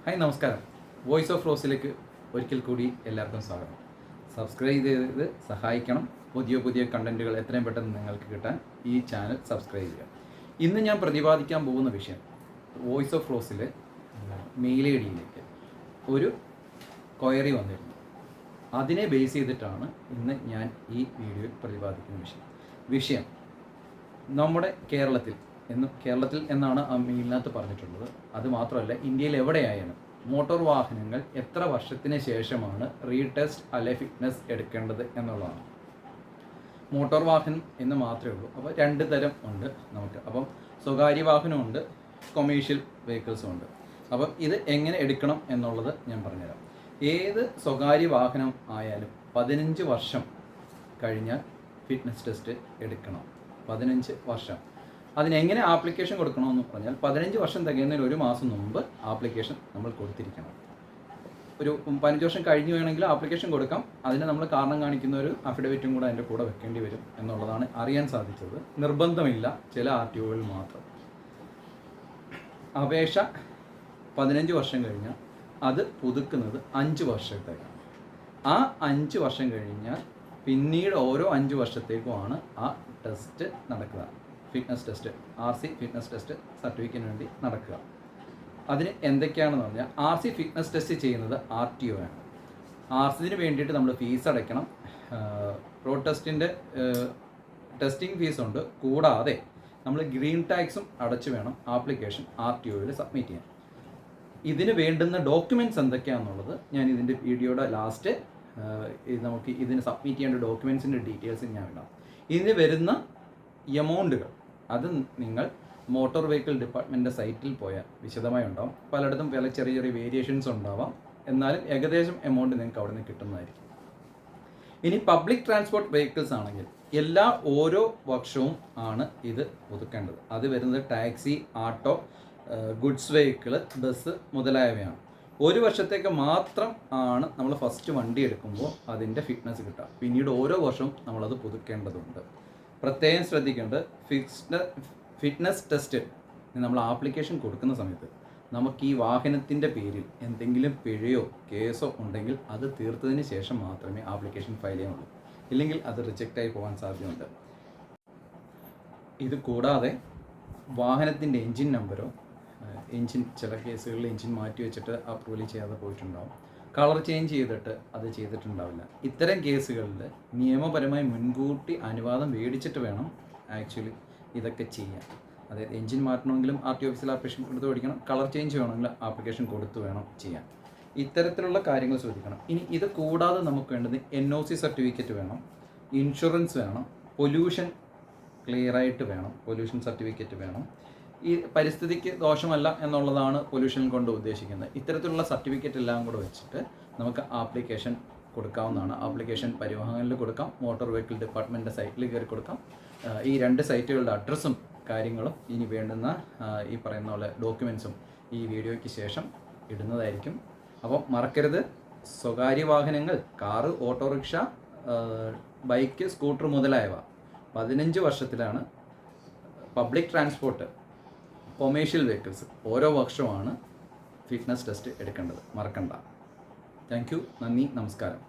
Hi നമസ്കാരം. Voice of റോസിലേക്ക് ഒരിക്കൽ കൂടി എല്ലാവർക്കും സ്വാഗതം. സബ്സ്ക്രൈബ് ചെയ്ത് സഹായിക്കണം. പുതിയ പുതിയ കണ്ടൻറ്റുകൾ എത്രയും പെട്ടെന്ന് നിങ്ങൾക്ക് കിട്ടാൻ ഈ ചാനൽ സബ്സ്ക്രൈബ് ചെയ്യുക. ഇന്ന് ഞാൻ പ്രതിപാദിക്കാൻ പോകുന്ന വിഷയം വോയിസ് ഓഫ് റോസിലെ മെയിൽ ഐ ഡിയിലേക്ക് ഒരു ക്വയറി വന്നിരുന്നു. അതിനെ ബേസ് ചെയ്തിട്ടാണ് ഇന്ന് ഞാൻ ഈ വീഡിയോയിൽ പ്രതിപാദിക്കുന്ന വിഷയം നമ്മുടെ കേരളത്തിൽ എന്നാണ് ആ മെയിലിനകത്ത് പറഞ്ഞിട്ടുള്ളത്. അതുമാത്രമല്ല, ഇന്ത്യയിൽ എവിടെയായാലും മോട്ടോർ വാഹനങ്ങൾ എത്ര വർഷത്തിന് ശേഷമാണ് റീടെസ്റ്റ് അല്ലെ ഫിറ്റ്നസ് എടുക്കേണ്ടത് എന്നുള്ളതാണ്. മോട്ടോർ വാഹനം എന്ന് മാത്രമേ ഉള്ളൂ. അപ്പോൾ രണ്ട് തരം ഉണ്ട് നമുക്ക്. അപ്പം സ്വകാര്യ വാഹനമുണ്ട്, കൊമേഴ്ഷ്യൽ വെഹിക്കിൾസും ഉണ്ട്. അപ്പം ഇത് എങ്ങനെ എടുക്കണം എന്നുള്ളത് ഞാൻ പറഞ്ഞുതരാം. ഏത് സ്വകാര്യ വാഹനം ആയാലും 15 വർഷം കഴിഞ്ഞാൽ ഫിറ്റ്നസ് ടെസ്റ്റ് എടുക്കണം. 15 വർഷം. അതിനെങ്ങനെ ആപ്ലിക്കേഷൻ കൊടുക്കണമെന്ന് പറഞ്ഞാൽ 15 വർഷം തികയുന്നതിന് ഒരു മാസം മുമ്പ് ആപ്ലിക്കേഷൻ നമ്മൾ കൊടുത്തിരിക്കണം. ഒരു 15 വർഷം കഴിഞ്ഞ് വേണമെങ്കിൽ ആപ്ലിക്കേഷൻ കൊടുക്കാം. അതിന് നമ്മൾ കാരണം കാണിക്കുന്ന ഒരു അഫിഡവിറ്റും കൂടെ അതിൻ്റെ കൂടെ വെക്കേണ്ടി വരും എന്നുള്ളതാണ് അറിയാൻ സാധിച്ചത്. നിർബന്ധമില്ല, ചില RTOകളിൽ മാത്രം. അപേക്ഷ 15 വർഷം കഴിഞ്ഞാൽ അത് പുതുക്കുന്നത് 5 വർഷത്തേക്കാണ്. ആ 5 വർഷം കഴിഞ്ഞാൽ പിന്നീട് ഓരോ 5 വർഷത്തേക്കുമാണ് ആ ടെസ്റ്റ് നടക്കുക. Fitness test, RC fitness test സർട്ടിഫിക്കറ്റിന് വേണ്ടി നടക്കുക. അതിന് എന്തൊക്കെയാണെന്ന് പറഞ്ഞാൽ, RC ഫിറ്റ്നസ് ടെസ്റ്റ് ചെയ്യുന്നത് RTO ആണ്. RCന് വേണ്ടിയിട്ട് നമ്മൾ ഫീസ് അടയ്ക്കണം. റോഡ് ടെസ്റ്റിൻ്റെ ടെസ്റ്റിംഗ് ഫീസുണ്ട്. കൂടാതെ നമ്മൾ ഗ്രീൻ ടാക്സും അടച്ചു വേണം ആപ്ലിക്കേഷൻ RTOയിൽ സബ്മിറ്റ് ചെയ്യാൻ. ഇതിന് വേണ്ടുന്ന ഡോക്യുമെൻറ്റ്സ് എന്തൊക്കെയാണെന്നുള്ളത് ഞാൻ ഇതിൻ്റെ വീഡിയോയുടെ ലാസ്റ്റ് നമുക്ക് ഇതിന് സബ്മിറ്റ് ചെയ്യേണ്ട ഡോക്യുമെൻറ്റ്സിൻ്റെ ഡീറ്റെയിൽസ് ഞാൻ ഇടാം. ഇതിന് വരുന്ന എമൗണ്ടുകൾ അത് നിങ്ങൾ മോട്ടോർ വെഹിക്കിൾ ഡിപ്പാർട്ട്മെൻറ്റിൻ്റെ സൈറ്റിൽ പോയാൽ വിശദമായി ഉണ്ടാവും. പലയിടത്തും വില ചെറിയ ചെറിയ വേരിയേഷൻസ് ഉണ്ടാവാം. എന്നാലും ഏകദേശം എമൗണ്ട് നിങ്ങൾക്ക് അവിടെ നിന്ന് കിട്ടുന്നതായിരിക്കും. ഇനി പബ്ലിക് ട്രാൻസ്പോർട്ട് വെഹിക്കിൾസ് ആണെങ്കിൽ ഓരോ വർഷവും ആണ് ഇത് പുതുക്കേണ്ടത്. അത് വരുന്നത് ടാക്സി, ആട്ടോ, ഗുഡ്സ് വെഹിക്കിൾ, ബസ് മുതലായവയാണ്. ഒരു വർഷത്തേക്ക് മാത്രം ആണ് നമ്മൾ ഫസ്റ്റ് വണ്ടി എടുക്കുമ്പോൾ അതിൻ്റെ ഫിറ്റ്നസ് കിട്ടുക. പിന്നീട് ഓരോ വർഷവും നമ്മളത് പുതുക്കേണ്ടതുണ്ട്. പ്രത്യേകം ശ്രദ്ധിക്കേണ്ടത്, ഫിറ്റ്നസ് ടെസ്റ്റ് നമ്മൾ ആപ്ലിക്കേഷൻ കൊടുക്കുന്ന സമയത്ത് നമുക്ക് ഈ വാഹനത്തിൻ്റെ പേരിൽ എന്തെങ്കിലും പിഴയോ കേസോ ഉണ്ടെങ്കിൽ അത് തീർത്തതിന് ശേഷം മാത്രമേ ആപ്ലിക്കേഷൻ ഫയൽ ചെയ്യാനുള്ളൂ. ഇല്ലെങ്കിൽ അത് റിജക്റ്റായി പോകാൻ സാധ്യതയുണ്ട്. ഇത് കൂടാതെ വാഹനത്തിൻ്റെ എൻജിൻ നമ്പരോ, ചില കേസുകളിൽ എൻജിൻ മാറ്റി വെച്ചിട്ട് അപ്രൂവൽ ചെയ്യാതെ പോയിട്ടുണ്ടാവും. കളർ ചേഞ്ച് ചെയ്തിട്ട് അത് ചെയ്തിട്ടുണ്ടാവില്ല. ഇത്തരം കേസുകളിൽ നിയമപരമായി മുൻകൂട്ടി അനുവാദം മേടിച്ചിട്ട് വേണം ആക്ച്വലി ഇതൊക്കെ ചെയ്യാൻ. അതായത് എൻജിൻ മാറ്റണമെങ്കിലും RTO ഓഫീസിൽ ആപ്ലിക്കേഷൻ കൊടുത്ത് മേടിക്കണം. കളർ ചേഞ്ച് വേണമെങ്കിൽ ആപ്ലിക്കേഷൻ കൊടുത്ത് വേണം ചെയ്യാൻ. ഇത്തരത്തിലുള്ള കാര്യങ്ങൾ ശ്രദ്ധിക്കണം. ഇനി ഇത് കൂടാതെ നമുക്ക് വേണ്ടത് NOC സർട്ടിഫിക്കറ്റ് വേണം, ഇൻഷുറൻസ് വേണം, പൊല്യൂഷൻ ക്ലിയറായിട്ട് വേണം, പൊല്യൂഷൻ സർട്ടിഫിക്കറ്റ് വേണം. ഈ പരിസ്ഥിതിക്ക് ദോഷമല്ല എന്നുള്ളതാണ് പൊല്യൂഷൻ കൊണ്ട് ഉദ്ദേശിക്കുന്നത്. ഇത്തരത്തിലുള്ള സർട്ടിഫിക്കറ്റ് എല്ലാം കൂടെ വെച്ചിട്ട് നമുക്ക് ആപ്ലിക്കേഷൻ കൊടുക്കാവുന്നതാണ്. ആപ്ലിക്കേഷൻ പരിവാഹനിൽ കൊടുക്കാം, മോട്ടോർ വെഹിക്കിൾ ഡിപ്പാർട്ട്മെൻറ്റിൻ്റെ സൈറ്റിൽ കയറി കൊടുക്കാം. ഈ 2 സൈറ്റുകളുടെ അഡ്രസ്സും കാര്യങ്ങളും ഇനി വേണ്ടുന്ന ഈ പറയുന്ന പോലെ ഡോക്യുമെൻസും ഈ വീഡിയോയ്ക്ക് ശേഷം ഇടുന്നതായിരിക്കും. അപ്പോൾ മറക്കരുത്, സ്വകാര്യ വാഹനങ്ങൾ, കാറ്, ഓട്ടോറിക്ഷ, ബൈക്ക്, സ്കൂട്ടർ മുതലായവ 15 വർഷത്തിലാണ്. പബ്ലിക് ട്രാൻസ്പോർട്ട്, കൊമേഴ്ഷ്യൽ വെഹിക്കിൾസ് ഓരോ വർഷമാണ് ഫിറ്റ്നസ് ടെസ്റ്റ് എടുക്കേണ്ടത്. മറക്കണ്ട. Thank you. നന്ദി, നമസ്കാരം.